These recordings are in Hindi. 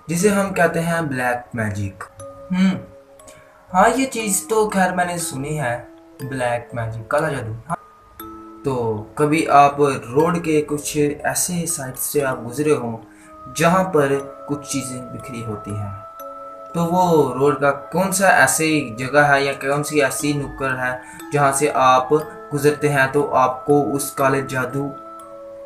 जिसे हम कहते हैं ब्लैक मैजिक। हम्म। हाँ, ये चीज़ तो खैर मैंने सुनी है, ब्लैक मैजिक, काला जादू। हाँ। तो कभी आप रोड के कुछ ऐसे साइड से आप गुजरे हो जहाँ पर कुछ चीज़ें बिखरी होती हैं, तो वो रोड का कौन सा ऐसी जगह है या कौन सी ऐसी नुक्कड़ है जहाँ से आप गुजरते हैं तो आपको उस काले जादू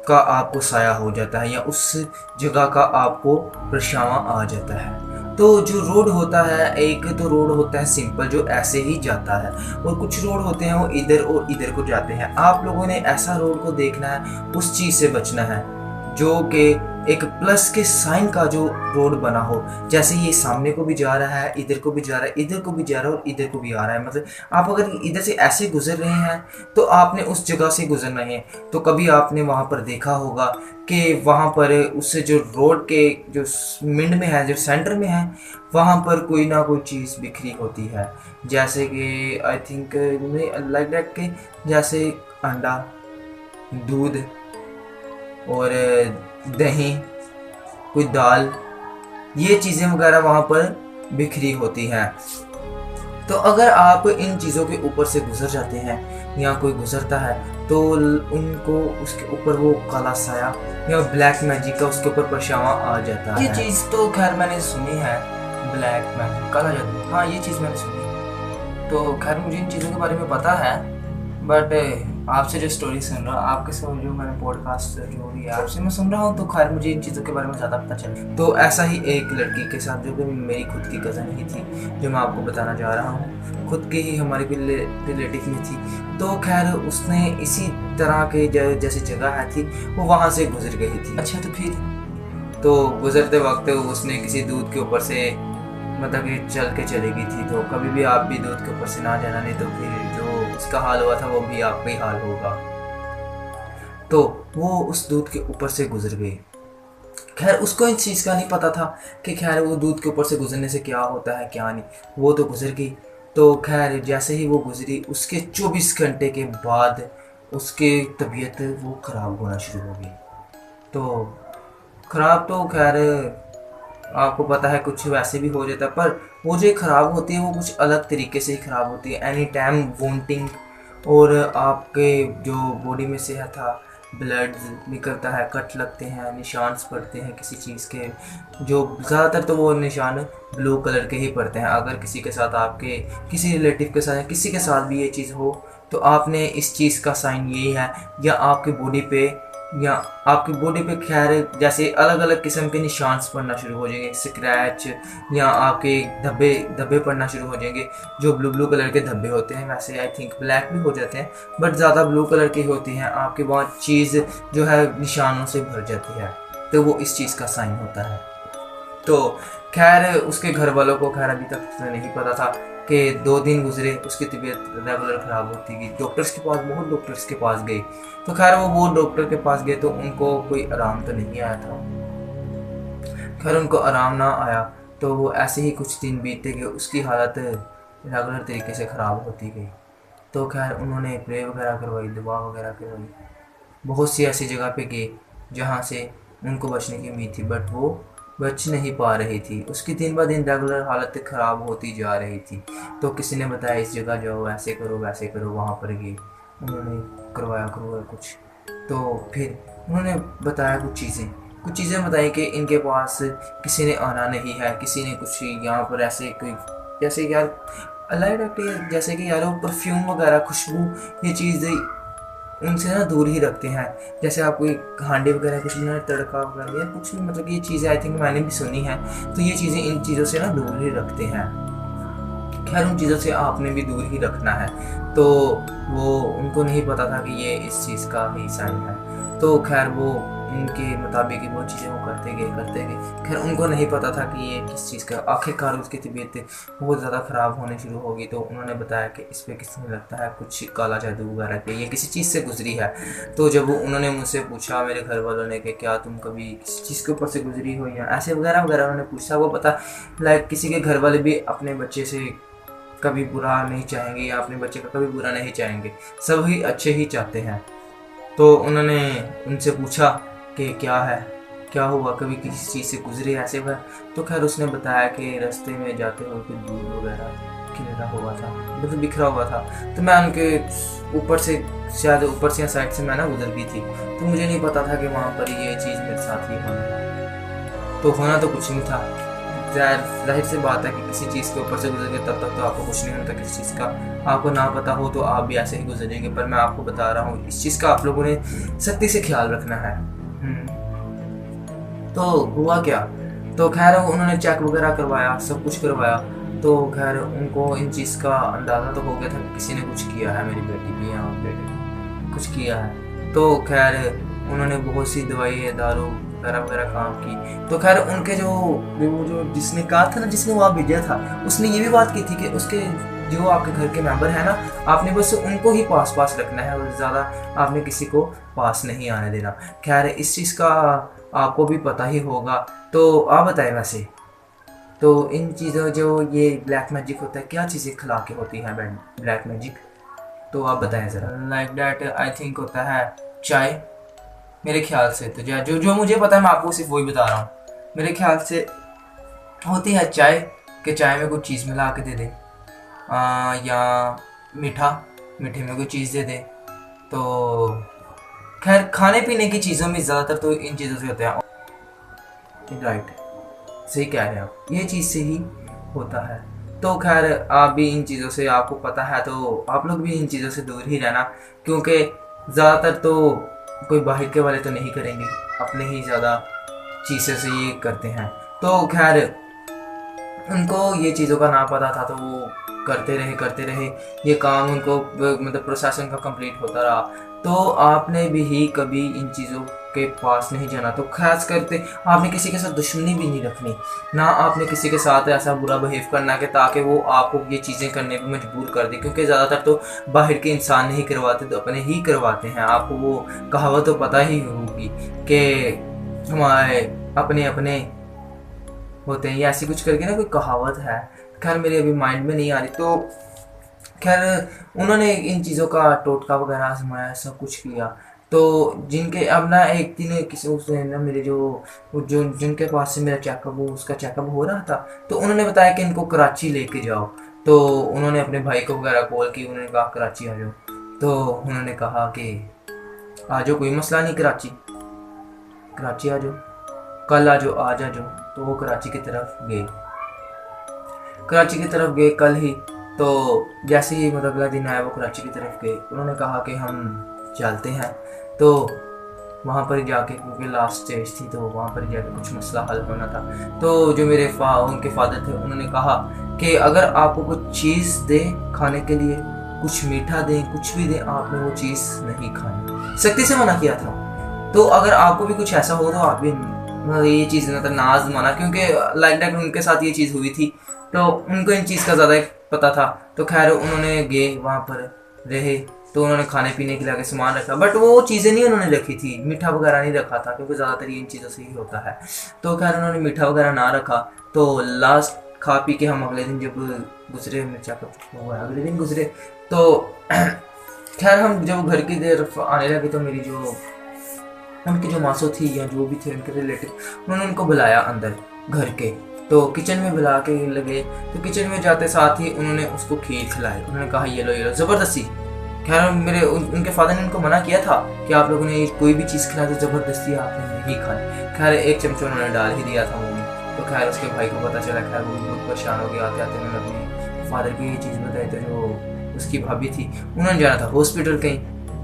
का आपको साया हो जाता है या उस जगह का आपको परछावा आ जाता है। तो जो रोड होता है, एक तो रोड होता है सिंपल जो ऐसे ही जाता है, और कुछ रोड होते हैं वो इधर और इधर को जाते हैं। आप लोगों ने ऐसा रोड को देखना है, उस चीज़ से बचना है जो कि एक प्लस के साइन का जो रोड बना हो। जैसे ये सामने को भी जा रहा है, इधर को भी जा रहा है, इधर को भी जा रहा है और इधर को भी आ रहा है, मतलब आप अगर इधर से ऐसे गुजर रहे हैं तो आपने उस जगह से गुजरना है। तो कभी आपने वहाँ पर देखा होगा कि वहाँ पर उससे जो रोड के जो मिड में है, जो सेंटर में है, वहाँ पर कोई ना कोई चीज़ बिखरी होती है। जैसे कि आई थिंक लाइक दैट के जैसे अंडा, दूध और दही, कोई दाल, ये चीज़ें वगैरह वहाँ पर बिखरी होती हैं। तो अगर आप इन चीज़ों के ऊपर से गुजर जाते हैं या कोई गुजरता है तो उनको उसके ऊपर वो काला साया या ब्लैक मैजिक का उसके ऊपर परछावा आ जाता है। ये चीज़ तो खैर मैंने सुनी है, ब्लैक मैजिक, काला जादू। हाँ, ये चीज़ मैंने सुनी है। तो खैर मुझे इन चीज़ों के बारे में पता है, बट आपसे जो स्टोरी सुन रहा हूँ, आपके साथ जो मैंने पॉडकास्ट जो हो रही है आपसे मैं सुन रहा हूँ, तो खैर मुझे इन चीज़ों के बारे में ज़्यादा पता चल रहा है। तो ऐसा ही एक लड़की के साथ जो कि मेरी खुद की कज़न ही थी, जो मैं आपको बताना जा रहा हूँ, खुद के ही हमारे कोई रिलेटिव में थी। तो खैर उसने इसी तरह के जैसी जगह थी, वो वहाँ से गुजर गई थी। अच्छा, तो फिर तो गुजरते वक्त उसने किसी दूध के ऊपर से मतलब कि चल के चली गई थी। तो कभी भी आप भी दूध के ऊपर से ना जाना, नहीं तो फिर जो उसका हाल हुआ था वो भी आपका ही हाल होगा। तो वो उस दूध के ऊपर से गुजर गई। खैर उसको इस चीज़ का नहीं पता था कि खैर वो दूध के ऊपर से गुजरने से क्या होता है क्या नहीं, वो तो गुजर गई। तो खैर जैसे ही वो गुजरी, उसके 24 घंटे के बाद उसकी तबीयत वो ख़राब होना शुरू हो गई। तो ख़राब तो खैर आपको पता है कुछ वैसे भी हो जाता है, पर वो जो ख़राब होती है वो कुछ अलग तरीके से ही ख़राब होती है। एनी टाइम वोंटिंग, और आपके जो बॉडी में से है था ब्लड निकलता है, कट लगते हैं, निशान पड़ते हैं किसी चीज़ के, जो ज़्यादातर तो वो निशान ब्लू कलर के ही पड़ते हैं। अगर किसी के साथ, आपके किसी रिलेटिव के साथ या किसी के साथ भी ये चीज़ हो, तो आपने इस चीज़ का साइन यही है, या आपकी बॉडी पे खैर जैसे अलग अलग किस्म के निशान पड़ना शुरू हो जाएंगे, स्क्रैच, या आपके धब्बे धब्बे पड़ना शुरू हो जाएंगे, जो ब्लू ब्लू कलर के धब्बे होते हैं। वैसे आई थिंक ब्लैक भी हो जाते हैं, बट ज़्यादा ब्लू कलर की होती हैं। आपके वहाँ चीज़ जो है निशानों से भर जाती है, तो वो इस चीज़ का साइन होता है। तो खैर उसके घर वालों को खैर अभी तक नहीं पता था कि 2 दिन गुजरे, उसकी तबीयत रेगुलर ख़राब होती गई। डॉक्टर्स के पास, बहुत डॉक्टर्स के पास गए। तो खैर वो डॉक्टर के पास गए तो उनको कोई आराम तो नहीं आया था। खैर उनको आराम ना आया तो वो ऐसे ही कुछ दिन बीतते गए, उसकी हालत रेगुलर तरीके से ख़राब होती गई। तो खैर उन्होंने प्रे वगैरह करवाई, दुआ वगैरह करवाई, बहुत सी ऐसी जगह पे गए जहाँ से उनको बचने की उम्मीद थी, बट वो बच नहीं पा रही थी। उसकी दिन ब दिन रेगुलर हालत ख़राब होती जा रही थी। तो किसी ने बताया इस जगह जाओ, ऐसे करो वैसे करो, वहाँ पर गए, उन्होंने करवाया कुछ। तो फिर उन्होंने बताया कुछ चीज़ें बताई कि इनके पास किसी ने आना नहीं है, किसी ने कुछ यहाँ पर ऐसे कोई, जैसे यार अल्लाह डॉक्टर, जैसे कि यार वो परफ्यूम वगैरह, खुशबू, ये चीज़ उनसे ना दूर ही रखते हैं। जैसे आप कोई हांडी वगैरह कुछ भी ना, तड़का वगैरह या कुछ भी, मतलब ये चीज़ें आई थिंक मैंने भी सुनी है। तो ये चीज़ें इन चीज़ों से ना दूर ही रखते हैं। खैर उन चीज़ों से आपने भी दूर ही रखना है। तो वो उनको नहीं पता था कि ये इस चीज़ का ही साइन है। तो खैर वो इनके मुताबिक वो चीज़ें वो करते गए। खैर उनको नहीं पता था कि ये किस चीज़ का, आखिरकार उसकी तबीयत बहुत ज़्यादा ख़राब होने शुरू होगी। तो उन्होंने बताया कि इस पर किसने लगता है कुछ काला जादू वगैरह पे, ये किसी चीज़ से गुजरी है। तो जब उन्होंने मुझसे पूछा, मेरे घर वालों ने, कि क्या तुम कभी किसी चीज़ के ऊपर से गुजरी हो या ऐसे वगैरह उन्होंने पूछा, वो पता लाइक किसी के घर वाले भी अपने बच्चे से कभी बुरा नहीं चाहेंगे या अपने बच्चे का कभी बुरा नहीं चाहेंगे, सभी अच्छे ही चाहते हैं। तो उन्होंने उनसे पूछा कि क्या है, क्या हुआ, कभी किसी चीज़ से गुजरे ऐसे वह? तो खैर उसने बताया कि रास्ते में जाते हुए कुछ दूध वगैरह गिरा हुआ था, मतलब बिखरा हुआ था। तो मैं उनके ऊपर से, शायद ऊपर से या साइड से मैं ना गुजर गई थी, तो मुझे नहीं पता था कि वहाँ पर ये चीज़ मेरे साथ ही होने वाली। तो होना तो कुछ नहीं था। जाहिर सी बात है कि किसी चीज़ के ऊपर से गुजर गए तब तक तो आपको कुछ नहीं होता किसी चीज़ का। आपको ना पता हो तो आप भी ऐसे ही गुजरेंगे, पर मैं आपको बता रहा हूँ इस चीज़ का आप लोगों ने सख्ती से ख्याल रखना है। तो हुआ क्या, तो खैर उन्होंने चेक वगैरह करवाया, सब कुछ करवाया। तो खैर उनको इन चीज़ का अंदाज़ा तो हो गया था कि किसी ने कुछ किया है मेरी बेटी भी, या बेटे ने कुछ किया है। तो खैर उन्होंने बहुत सी दवाई दारू वगैरह वगैरह काम की। तो खैर उनके वो जो जिसने कहा था ना, जिसने वहाँ भेजा था, उसने ये भी बात की थी कि उसके जो आपके घर के मेंबर है ना, आपने बस उनको ही पास रखना है और ज़्यादा आपने किसी को पास नहीं आने देना। खैर इस चीज़ का आपको भी पता ही होगा। तो आप बताएं वैसे, तो इन चीज़ों जो ये ब्लैक मैजिक होता है, क्या चीज़ें खिला के होती हैं ब्लैक मैजिक? तो आप बताएं ज़रा। लाइक डैट आई थिंक होता है चाय, मेरे ख्याल से तो जो जो मुझे पता है मैं आपको सिर्फ वही बता रहा हूँ। मेरे ख्याल से होती है चाय, कि चाय में कुछ चीज़ मिला के दे दे, या मीठे में कोई चीज़ दे दे। तो खैर खाने पीने की चीज़ों में ज़्यादातर तो इन चीज़ों से होता है। राइट, सही कह रहे हैं आप, ये चीज़ से ही होता है। तो खैर आप भी इन चीज़ों से, आपको पता है तो आप लोग भी इन चीज़ों से दूर ही रहना, क्योंकि ज़्यादातर तो कोई बाहर के वाले तो नहीं करेंगे, अपने ही ज़्यादा चीज़ों से ये करते हैं। तो खैर उनको ये चीज़ों का ना पता था, तो वो करते रहे ये काम, उनको मतलब प्रोसेस उनका कंप्लीट होता रहा। तो आपने भी कभी इन चीज़ों के पास नहीं जाना। तो खास करते आपने किसी के साथ दुश्मनी भी नहीं रखनी, ना आपने किसी के साथ ऐसा बुरा बिहेव करना कि ताकि वो आपको ये चीज़ें करने पर मजबूर कर दे, क्योंकि ज़्यादातर तो बाहर के इंसान नहीं करवाते, तो अपने ही करवाते हैं। आपको वो कहावत तो पता ही होगी कि हमारे अपने अपने होते हैं, या ऐसी कुछ करके ना कोई कहावत है, खैर मेरे अभी माइंड में नहीं आ रही। तो खैर उन्होंने इन चीज़ों का टोटका वगैरह आजमाया, सब कुछ किया। तो जिनके अब ना एक दिन किसी उसने ना मेरे जो जिनके पास से मेरा चेकअप, वो उसका चेकअप हो रहा था, तो उन्होंने बताया कि इनको कराची लेके जाओ। तो उन्होंने अपने भाई को वगैरह कॉल की, उन्होंने कहा कराची आ जाओ। तो उन्होंने कहा कि आ जाओ, कोई मसला नहीं, कराची आ जाओ, कल आ जाओ, आज आ जाओ। तो वो कराची की तरफ गए कल ही। तो जैसे ही मतलब अगला दिन आया, वो कराची की तरफ गए। उन्होंने कहा कि हम चलते हैं। तो वहाँ पर जाके, क्योंकि लास्ट स्टेज थी, तो वहाँ पर जाके कुछ मसला हल होना था। तो जो मेरे उनके फादर थे, उन्होंने कहा कि अगर आपको कुछ चीज़ दें खाने के लिए, कुछ मीठा दें, कुछ भी दें, आपने वो चीज़ नहीं खानी, सख्ती से मना किया था। तो अगर आपको भी कुछ ऐसा हो तो आप भी ये चीज़ मतलब ना आजमाना, क्योंकि लाइक दैट उनके साथ ये चीज़ हुई थी, तो उनको इन चीज़ का ज़्यादा पता था। तो खैर उन्होंने गए वहाँ पर रहे, तो उन्होंने खाने पीने के लिए आगे सामान रखा, बट वो चीज़ें नहीं उन्होंने रखी थी, मीठा वगैरह नहीं रखा था, क्योंकि ज़्यादातर ये इन चीज़ों से ही होता है। तो खैर उन्होंने मीठा वगैरह ना रखा। तो लास्ट खा पी के हम अगले दिन जब गुजरे, चेकअप हुआ अगले दिन गुजरे, तो खैर हम जब घर की तरफ आने लगे, तो मेरी जो उनकी जो मासो थी या जो भी थे उनके रिलेटिव, उन्होंने उनको बुलाया अंदर घर के। तो किचन में बुला के लगे। तो किचन में जाते साथ ही उन्होंने उसको खीर खिलाई। उन्होंने कहा ये लो ज़बरदस्ती। खैर मेरे उनके फादर ने उनको मना किया था कि आप लोगों ने कोई भी चीज़ खिलाई तो ज़बरदस्ती आपने नहीं खाई। खैर एक चमचा उन्होंने डाल ही दिया था मुँह में। तो खैर उसके भाई को पता चला। खैर वो बहुत परेशान हो गया। आते आते उन्होंने अपने फादर की ये चीज़ बताई। तो जो उसकी भाभी थी, उन्होंने जाना था हॉस्पिटल कहीं।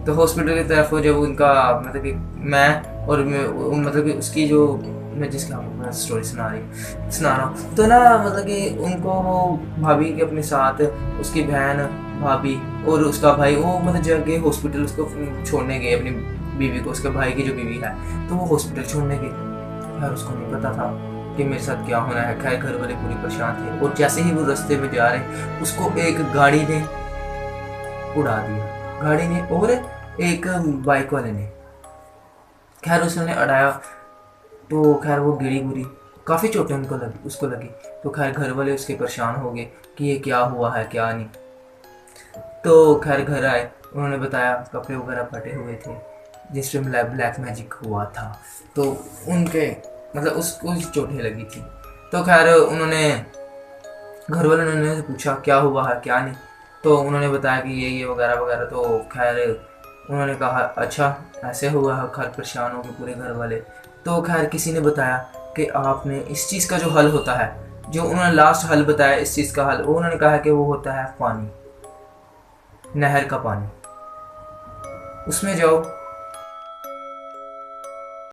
तो हॉस्पिटल की तरफ जब उनका मतलब कि मैं और मतलब कि उसकी जो मैं जिसका स्टोरी सुना रहा हूँ, तो ना मतलब कि उनको वो भाभी के अपने साथ उसकी बहन, भाभी और उसका भाई, वो मतलब जब गए हॉस्पिटल उसको छोड़ने गए, अपनी बीवी को, उसके भाई की जो बीवी है, तो वो हॉस्पिटल छोड़ने गए। खैर उसको नहीं पता था कि मेरे साथ क्या होना है। खैर घर वाले पूरी परेशान थे। और जैसे ही वो रास्ते में जा रहे, उसको एक गाड़ी ने उड़ा दिया, गाड़ी ने और एक बाइक वाले ने। खैर उसने अड़ाया, तो खैर वो गिरी गुरी, काफ़ी चोटें उसको लगी। तो खैर घर वाले उसके परेशान हो गए कि ये क्या हुआ है क्या नहीं। तो खैर घर आए, उन्होंने बताया कपड़े वगैरह फटे हुए थे, जिस पे ब्लैक मैजिक हुआ था। तो उनके मतलब उसको चोटें लगी थी। तो खैर उन्होंने घर वालों ने उन्होंने पूछा क्या हुआ है क्या नहीं, तो उन्होंने बताया कि ये वगैरह वगैरह। तो खैर उन्होंने कहा अच्छा ऐसे हुआ है, खैर परेशान हो गए पूरे घर वाले। तो खैर किसी ने बताया कि आपने इस चीज़ का जो हल होता है, जो उन्होंने लास्ट हल बताया इस चीज़ का हल, वो उन्होंने कहा कि वो होता है पानी, नहर का पानी। उसमें जाओ,